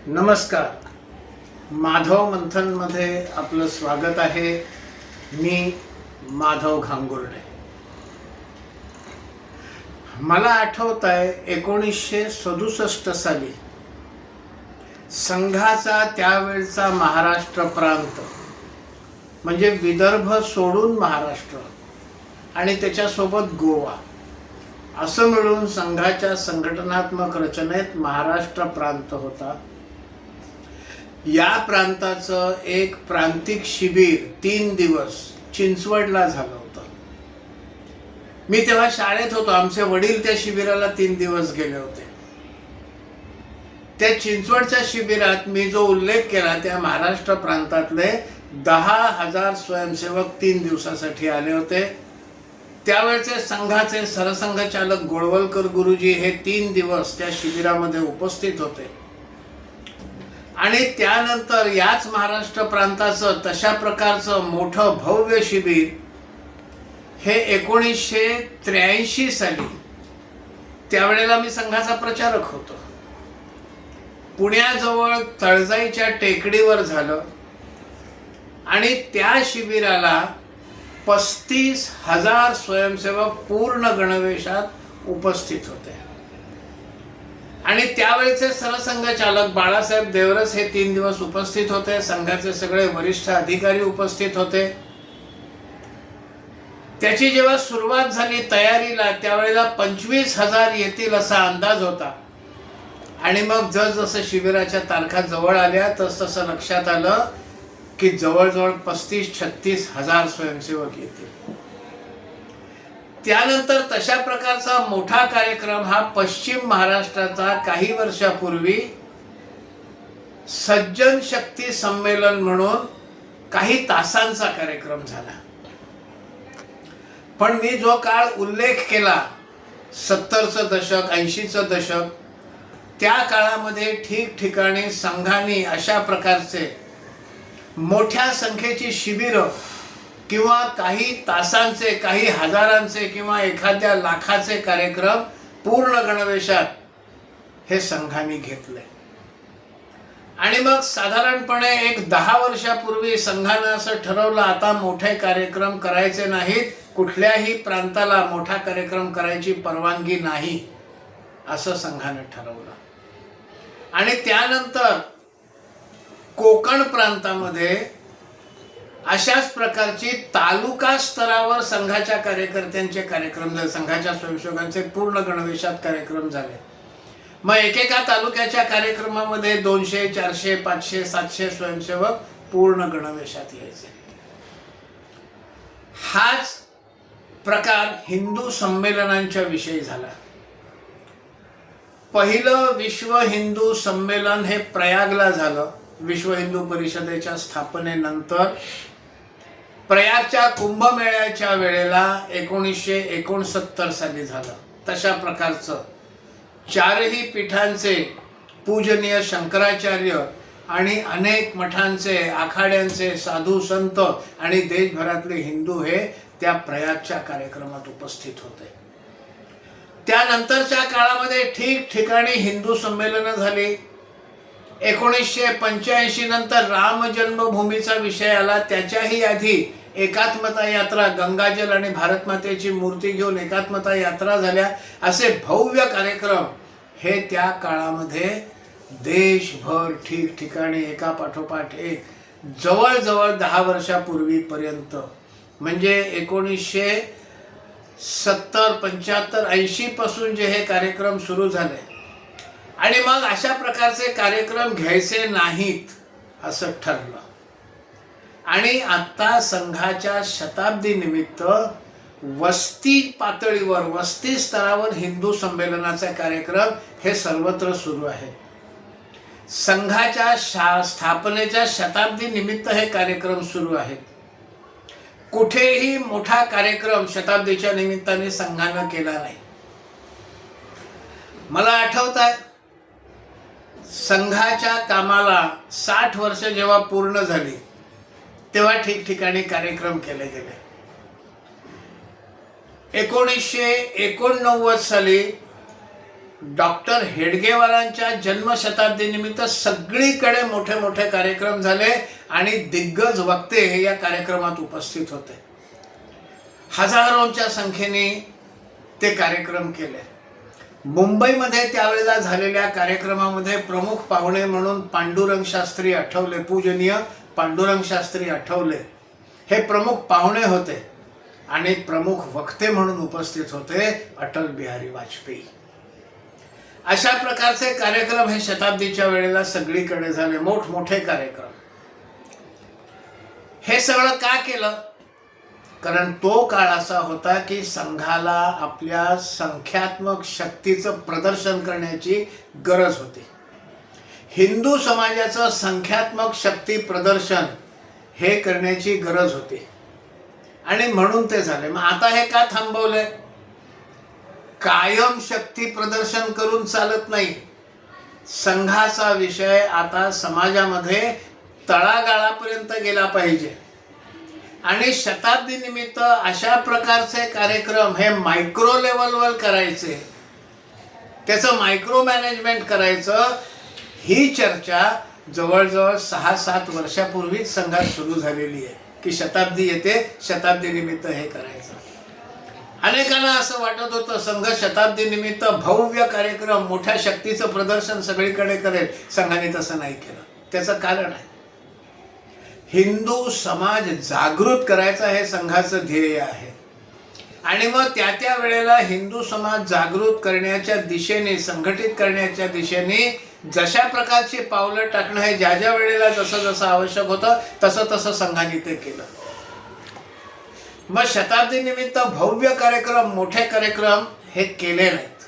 नमस्कार. माधव मंथनमध्ये आपलं स्वागत आहे. मी माधव घांगुर्डे. मला आठवत आहे 1967 साली संघाचा त्यावेळचा महाराष्ट्र प्रांत म्हणजे विदर्भ सोडून महाराष्ट्र आणि त्याच्यासोबत गोवा असं मिळून संघाच्या संघटनात्मक रचनेत महाराष्ट्र प्रांत होता. या प्रांताचं एक प्रांतिक शिबिर 3 दिवस चिंचवडला झालं होतं. मी तेव्हा शाळेत होतो. आमचे वडील त्या शिबिराला 3 दिवस गेले होते. त्या चिंचवडच्या शिबिरात मी जो उल्लेख केला त्या महाराष्ट्र प्रांतातले 10,000 स्वयंसेवक 3 दिवसासाठी आले होते. त्यावेळचे संघाचे सरसंघचालक गोळवलकर गुरुजी हे 3 दिवस त्या शिबिरामध्ये उपस्थित होते. आणि त्यानंतर याच महाराष्ट्र प्रांताचं तशा प्रकारचं मोठं भव्य शिबिर हे 1983 साली, त्यावेळेला मी संघाचा प्रचारक होतो, पुण्याजवळ तळजाईच्या टेकडीवर झालं. आणि त्या शिबिराला 35,000 स्वयंसेवक पूर्ण गणवेशात उपस्थित होते. आणि त्यावेळेचे सरसंघचालक बाळासाहेब देवरस हे 3 दिवस उपस्थित होते. संघाचे सगळे वरिष्ठ अधिकारी उपस्थित होते. त्याची जेव्हा सुरुवात झाली तयारीला, त्यावेळेला 25,000 येतील असा अंदाज होता. आणि मग जसजसं शिबिराच्या तारखा जवळ आल्या तसतसं लक्षात आलं की जवळजवळ 35-36 हजार स्वयंसेवक येतील. त्यानंतर तशा प्रकारचा मोठा कार्यक्रम हा पश्चिम महाराष्ट्राचा काही वर्षापूर्वी सज्जन शक्ती संमेलन म्हणून काही तासांचा कार्यक्रम झाला. पण मी जो काळ उल्लेख केला 70चं दशक 80चं दशक, त्या काळामध्ये ठिकठिकाणी संघाने अशा प्रकारचे मोठ्या संख्येची शिबिरं किंवा काही तासांचे, काही हजारांचे किंवा एखाद्या लाखाचे कार्यक्रम पूर्ण गणवेशात हे संघाने घेतले. आणि मग साधारणपणे एक 10 वर्षापूर्वी संघानं असं ठरवलं आता मोठे कार्यक्रम करायचे नाहीत, कुठल्याही प्रांताला मोठा कार्यक्रम करायची परवानगी नाही असं संघानं ठरवलं. आणि त्यानंतर कोकण प्रांतामध्ये अशाच प्रकारची तालुका स्तरावर संघाच्या कार्यकर्त्यांचे कार्यक्रम झाले. संघाच्या स्वयंसेवकांचे पूर्ण गणवेशात कार्यक्रम झाले. मग एकेका तालुक्याच्या कार्यक्रमामध्ये 200, 400, 500, 700 स्वयंसेवक पूर्ण गणवेशात यायचे. हाच प्रकार हिंदू संमेलनांच्या विषयी झाला. पहिलं विश्व हिंदू संमेलन हे प्रयागला झालं. विश्व हिंदू परिषदेच्या स्थापनेनंतर प्रयागच्या कुंभमेळ्याच्या वेळेला 1969 साली झालं. तशा प्रकारचं 4ही पीठांचे पूजनीय शंकराचार्य आणि अनेक मठांचे, आखाड्यांचे साधू संत आणि देशभरातले हिंदू हे त्या प्रयागच्या कार्यक्रमात उपस्थित होते. त्यानंतरच्या काळामध्ये ठिकठिकाणी हिंदू संमेलनं झाली. 1985 नंतर राम जन्मभूमीचा विषय आला. त्याच्याही आधी एकात्मता यात्रा, गंगाजल आणि भारतमातेची मूर्ती घेऊन एकात्मता यात्रा झाल्या. असे भव्य कार्यक्रम हे त्या काळामध्ये देशभर ठिकठिकाणी एका पाठोपाठ एक जवळजवळ 10 वर्षापूर्वीपर्यंत म्हणजे 1970, 75, 80 पासून जे हे कार्यक्रम सुरू झाले. आणि मग अशा प्रकारचे कार्यक्रम घ्यायचे नाहीत असं ठरलं. आणि आता संघाच्या शताब्दी निमित्त वस्ती पातळीवर, वस्ती स्तरावर हिंदू संमेलनाचे कार्यक्रम हे सर्वत्र सुरू आहे. संघाच्या स्थापनेच्या शताब्दी निमित्त हे कार्यक्रम सुरू आहेत. कुठेही मोठा कार्यक्रम शताब्दीच्या निमित्ताने संघानं केला नाही. मला आठवत आहे संघाच्या कामाला 60 वर्ष जेव्हा पूर्ण झाली तेव्हा ठिकठिकाणी कार्यक्रम केले गेले. 1989 साली डॉक्टर हेडगेवारांच्या जन्मशताब्दीनिमित्त सगळीकडे मोठे मोठे कार्यक्रम झाले आणि दिग्गज वक्ते हे या कार्यक्रमात उपस्थित होते. हजारोंच्या संख्येने ते कार्यक्रम केले. मुंबईमध्ये त्यावेळेला झालेल्या कार्यक्रमामध्ये प्रमुख पाहुणे म्हणून पांडुरंग शास्त्री आठवले, पूजनीय पांडुरंग शास्त्री आठवले हे प्रमुख पाहुणे होते आणि प्रमुख वक्ते म्हणून उपस्थित होते अटल बिहारी वाजपेयी. अशा प्रकारचे कार्यक्रम हे शताब्दीच्या वेळेला सगळीकडे झाले, मोठमोठे कार्यक्रम. हे सगळं का केलं? कारण तो काळ असा होता की संघाला आपल्या संख्यात्मक शक्तीचं प्रदर्शन करण्याची गरज होती. हिंदू समाजाचं संख्यात्मक शक्ती प्रदर्शन हे करण्याची गरज होती आणि म्हणून ते झाले. मग आता हे का थांबवलंय? कायम शक्ती प्रदर्शन करून चालत नाही. संघाचा विषय आता समाजामध्ये तळागाळापर्यंत गेला पाहिजे आणि शताब्दी निमित्त अशा प्रकारचे कार्यक्रम हे मायक्रो लेवलवर करायचे, त्याचं मायक्रो मॅनेजमेंट करायचं. ही चर्चा जवळजवळ 6-7 वर्षापूर्वीच संघात सुरू झालेली आहे की शताब्दी येते, शताब्दी निमित्त हे करायचं. अनेकांना असं वाटत होतं संघ शताब्दी निमित्त भव्य कार्यक्रम, मोठ्या शक्तीचं प्रदर्शन सगळीकडे करेल. संघाने तसं नाही केलं. त्याचं कारण आहे हिंदू समाज जागृत करायचा हे संघाचं ध्येय आहे आणि मग त्या वेळेला हिंदू समाज जागृत करण्याच्या दिशेने, संघटित करण्याच्या दिशेने जशा प्रकारची पावलं टाकणं हे ज्या वेळेला जसं आवश्यक होतं तसं संघाने ते केलं. मग शताब्दी निमित्त भव्य कार्यक्रम, मोठे कार्यक्रम हे केले नाहीत.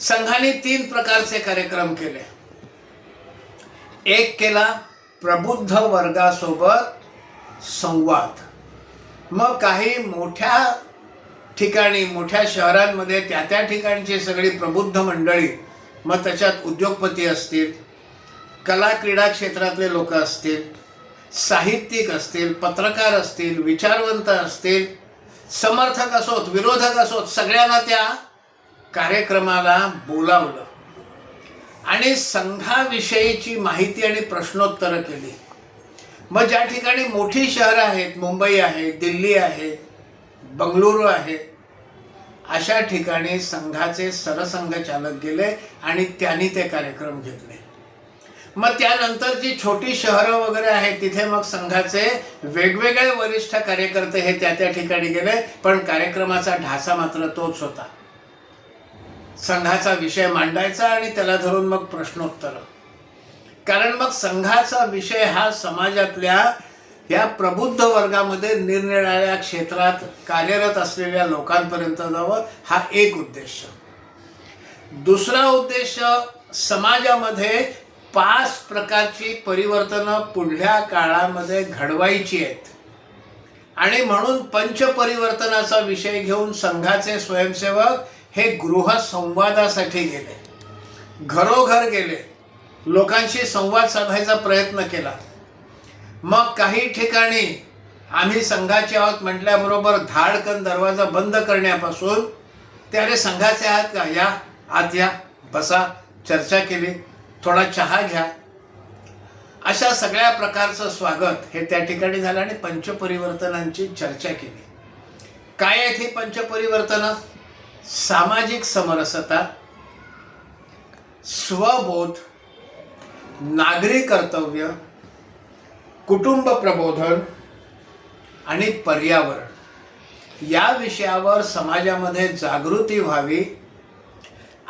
संघाने 3 प्रकारचे कार्यक्रम केले. एक केला प्रबुद्ध वर्गासोबत संवाद. मग काही मोठ्या ठिकाणी, मोठ्या शहरांमध्ये त्या ठिकाणची सगळी प्रबुद्ध मंडळी, मग त्याच्यात उद्योगपती असतील, कला क्रीडा क्षेत्रातले लोक असतील, साहित्यिक असतील, पत्रकार असतील, विचारवंत असतील, समर्थक असोत, विरोधक असोत, सगळ्यांना त्या कार्यक्रमाला बोलावलं आणि संघाविषयीची माहिती आणि प्रश्नोत्तरं केली. मग ज्या ठिकाणी मोठी शहरं आहेत, मुंबई आहे, दिल्ली आहे, बंगळुरू आहे, अशा ठिकाणी संघाचे सरसंघचालक गेले आणि त्यांनी ते कार्यक्रम घेतले. मग त्यानंतर जी छोटी शहरं वगैरे आहेत तिथे मग संघाचे वेगवेगळे वरिष्ठ कार्यकर्ते हे त्या ठिकाणी गेले, पण कार्यक्रमाचा ढाचा मात्र तोच होता. संघाचा विषय मांडायचा आणि त्याला धरून मग प्रश्नोत्तर. कारण मग संघाचा विषय हा समाजातल्या या प्रबुद्ध वर्गामध्ये निरनिराळ्या क्षेत्रात कार्यरत असलेल्या लोकांपर्यंत जावं, हा एक उद्देश. दुसरा उद्देश समाजामध्ये 5 प्रकारची परिवर्तनं पुढल्या काळामध्ये घडवायची आहेत आणि म्हणून पंचपरिवर्तनाचा विषय घेऊन संघाचे स्वयंसेवक हे गृहसंवादासाठी गेले, घरोघर गेले, लोकांशी संवाद साधायचा प्रयत्न केला. मग काही ठिकाणी आम्ही संघाचे आहोत म्हटल्याबरोबर धाडकन दरवाजा बंद करण्यापासून त्याने संघाचे आहात का, या आत या, बसा, चर्चा केली, थोडा चहा घ्या, अशा सगळ्या प्रकारचं स्वागत हे त्या ठिकाणी झालं आणि पंचपरिवर्तनांची चर्चा केली. काय आहेत ही पंचपरिवर्तनं? सामाजिक समरसता, स्वबोध, नागरी कर्तव्य, कुटुंब प्रबोधन आणि पर्यावरण या विषयावर समाजामध्ये जागृती व्हावी,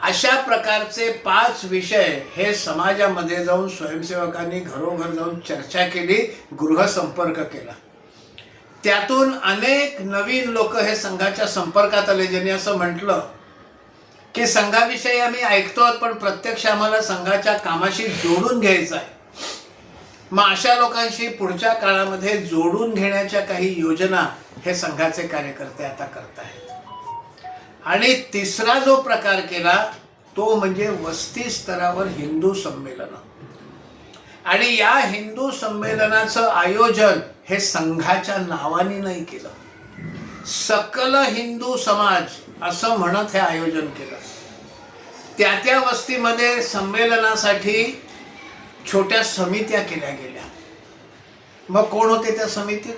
अशा प्रकारचे 5 विषय हे समाजामध्ये जाऊन स्वयंसेवकांनी घरोघर जाऊन चर्चा केली, गृहसंपर्क केला. त्यातून अनेक नवीन लोक हे संघाच्या संपर्कात आले, ज्यांनी असं म्हटलं की संघाविषयी आम्ही ऐकतो पण प्रत्यक्ष आम्हाला संघाच्या कामाशी जोडून घ्यायचं आहे. मग अशा लोकांशी पुढच्या काळामध्ये जोडून घेण्याच्या काही योजना हे संघाचे कार्यकर्ते आता करत आहेत. आणि तिसरा जो प्रकार केला तो म्हणजे वस्ती स्तरावर हिंदू संमेलन. आणि या हिंदू संमेलनाचं आयोजन हे संघाच्या नावाने नाही केलं, सकल हिंदू समाज असं म्हणत हे आयोजन केलं. त्या वस्तीमध्ये संमेलनासाठी छोट्या समित्या केल्या गेल्या. मग कोण होते त्या समितीत?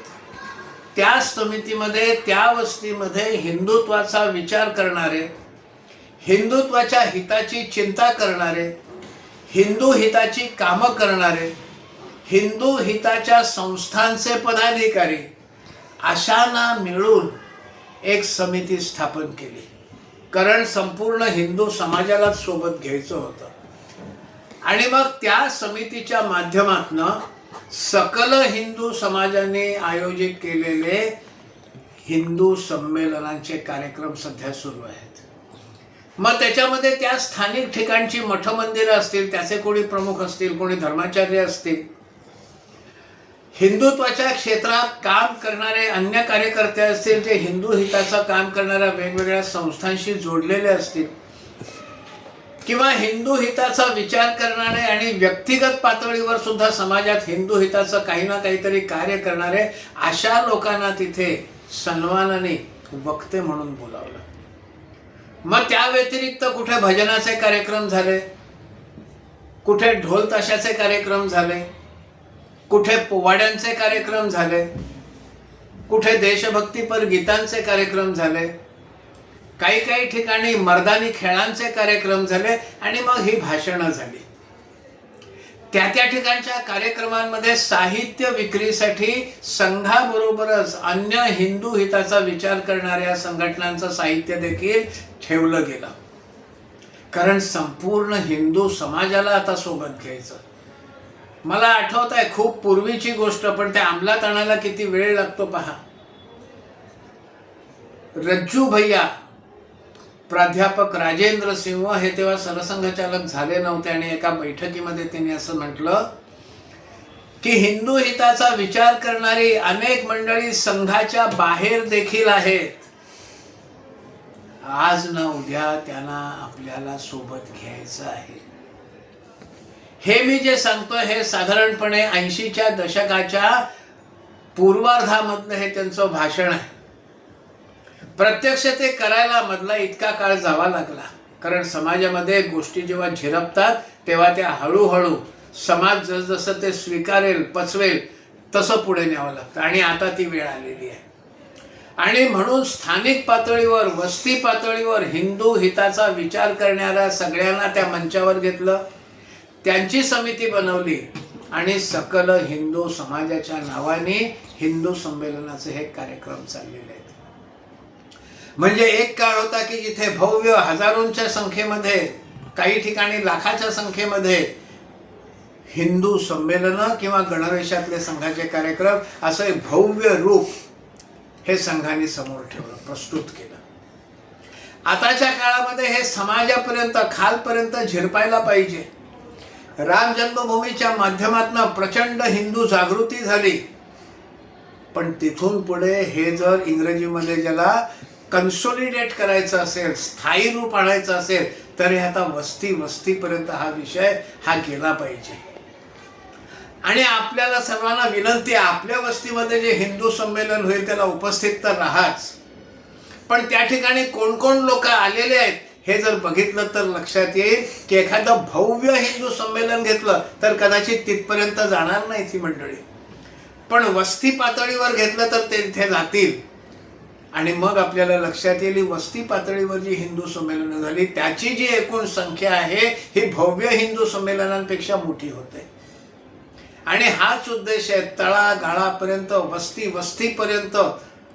त्या समितीमध्ये त्या वस्तीमध्ये हिंदुत्वाचा विचार करणारे, हिंदुत्वाच्या हिताची चिंता करणारे, हिंदू हिताची कामं करणारे, हिंदू हिताच्या संस्थांचे पदाधिकारी अशांना मिळून एक समिती स्थापन केली. कारण संपूर्ण हिंदू समाजाला सोबत घ्यायचं होतं. आणि मग त्या समितीच्या माध्यमातून सकल हिंदू समाजाने आयोजित केलेले हिंदू संमेलनांचे कार्यक्रम सध्या सुरू आहेत. मग त्याच्यामध्ये त्या स्थानिक ठिकाणची मठ मंदिरं असतील, त्याचे कोणी प्रमुख असतील, कोणी धर्माचार्य असतील, हिंदुत्वाच्या क्षेत्रात काम करणारे अन्य कार्यकर्ते असतील, जे हिंदू हिताचं काम करणाऱ्या वेगवेगळ्या संस्थांशी जोडलेले असतील, किंवा हिंदू हिताचा विचार करणारे आणि व्यक्तिगत पातळीवर सुद्धा समाजात हिंदू हिताचं काही ना काहीतरी कार्य करणारे अशा लोकांना तिथे सन्मानाने वक्ते म्हणून बोलावलं. मग त्या व्यतिरिक्त कुठे भजनाचे कार्यक्रम झाले, कुठे ढोल ताशाचे कार्यक्रम झाले, कुठे पोवाड्यांचे कार्यक्रम झाले, कुठे देशभक्तीपर गीतांचे कार्यक्रम झाले, काही ठिकाणी मर्दानी खेळांचे कार्यक्रम झाले आणि मग ही भाषणं झाली. त्या ठिकाणच्या कार्यक्रमांमध्ये साहित्य विक्रीसाठी संघाबरोबरच अन्य हिंदू हिताचा विचार करणाऱ्या संघटनांचं साहित्य देखील ठेवलं गेलं. कारण संपूर्ण हिंदू समाजाला आता सोबत घ्यायचं. मला आठवत आहे, खूप पूर्वीची गोष्ट, पण त्या अंमलात आणायला किती वेळ लागतो पहा. रज्जू भैया प्राध्यापक राजेंद्र सिंह हे तेव्हा सरसंघचालक झाले नव्हते आणि एका बैठकीमध्ये त्यांनी असं म्हटलं की हिंदू हिताचा विचार करणारी अनेक मंडळी संघाच्या बाहेर देखील आहेत. आज ना उद्या त्यांना आपल्याला सोबत घ्यायचं आहे. हे मी जे सांगतोय हे साधारणपणे 80च्या दशकाच्या पूर्वार्धामधलं हे त्यांचं भाषण आहे. प्रत्यक्ष ते करायला मधला इतका काळ जावा लागला, कारण समाजामध्ये गोष्टी जेव्हा झिरपतात तेव्हा त्या हळूहळू समाज जसजसं ते स्वीकारेल, पचवेल तसं पुढे न्यावं लागतं. आणि आता ती वेळ आलेली आहे. आणि म्हणून स्थानिक पातळीवर, वस्ती पातळीवर हिंदू हिताचा विचार करणाऱ्या सगळ्यांना त्या मंचावर घेतलं, त्यांची समिती बनवली आणि सकल हिंदू समाजाच्या नावाने हिंदू संमेलनाचे हे कार्यक्रम चाललेले आहेत. म्हणजे एक काळ होता की जिथे भव्य हजारोंच्या संख्येमध्ये, काही ठिकाणी लाखाच्या संख्येमध्ये हिंदू संमेलनं किंवा गणवेशातले संघाचे कार्यक्रम असे भव्य रूप हे संघाने समोर ठेवलं, प्रस्तुत केलं. आताच्या काळामध्ये हे समाजापर्यंत, खालपर्यंत झिरपायला पाहिजे. राम जन्मभूमीच्या माध्यमातून प्रचंड हिंदू जागृती झाली, पण तिथून पुढे हे जर इंग्रजीमध्ये ज्याला कन्सोलिडेट करायचं असेल, स्थायी रूप आणायचं असेल, तर हे आता वस्तीपर्यंत हा विषय हा गेला पाहिजे. आणि आपल्याला सर्वांना विनंती आहे, आपल्या वस्तीमध्ये जे हिंदू संमेलन होईल त्याला उपस्थित तर राहाच, पण त्या ठिकाणी कोण कोण लोक आलेले आहेत हे जर बघितलं तर लक्षात येईल की एखादं भव्य हिंदू संमेलन घेतलं तर कदाचित तिथपर्यंत जाणार नाही ती मंडळी, पण वस्ती पातळीवर घेतलं तर ते तिथे जातील. आणि मग आपल्याला लक्षात येईल वस्ती पातळीवर जी हिंदू संमेलनं झाली त्याची जी एकूण संख्या आहे ही भव्य हिंदू संमेलनांपेक्षा मोठी होते. आणि हाच उद्देश आहे, तळागाळापर्यंत, वस्तीपर्यंत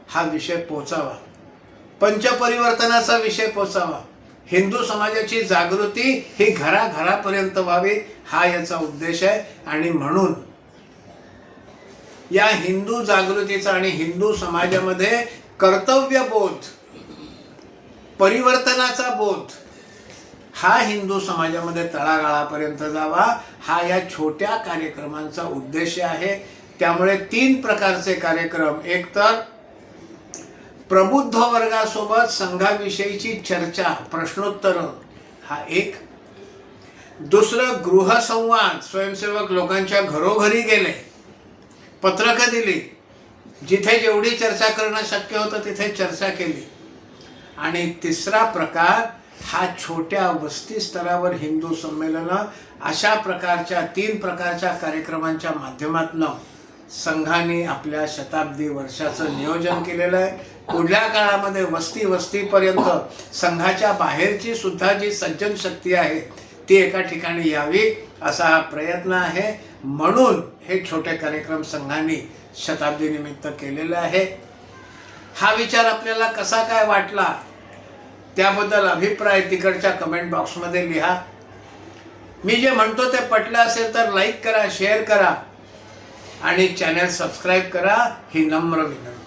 हा विषय पोचावा, पंचपरिवर्तनाचा विषय पोचावा, हिंदू समाजाची जागृती ही घराघरापर्यंत व्हावी, हा याचा उद्देश आहे. आणि म्हणून या हिंदू जागृतीचा आणि हिंदू समाजामध्ये कर्तव्यबोध, परिवर्तनाचा बोध हा हिंदू समाजामध्ये तळागाळापर्यंत जावा, हा या छोट्या कार्यक्रमांचा उद्देश आहे. त्यामुळे 3 प्रकारचे कार्यक्रम, एक तर प्रबुद्ध वर्गासोबत संघाविषयीची चर्चा, प्रश्नोत्तर हा एक. दुसरं गृहसंवाद, स्वयंसेवक लोकांच्या घरोघरी गेले, पत्रकं दिली, जिथे जेवढी चर्चा करणं शक्य होतं तिथे चर्चा केली. आणि तिसरा प्रकार हा छोट्या वस्ती स्तरावर हिंदू संमेलनं अशा प्रकारच्या 3 प्रकारच्या कार्यक्रमांच्या माध्यमातून संघाने आपल्या शताब्दी वर्षाचं नियोजन केलेलं आहे. पुढल्या काळामध्ये वस्तीपर्यंत संघाच्या बाहेरची सुद्धा जी सज्जन शक्ती आहे ती एका ठिकाणी यावी असा हा प्रयत्न आहे. म्हणून हे छोटे कार्यक्रम संघाने शताब्दी निमित्त केलेले आहे. हा विचार आपल्याला कसा काय वाटला त्याबद्दल अभिप्राय तिकडच्या कमेंट बॉक्समध्ये लिहा. मी जे म्हणतो ते पटलं असेल तर लाईक करा, शेअर करा आणि चॅनल सबस्क्राईब करा ही नम्र विनंती.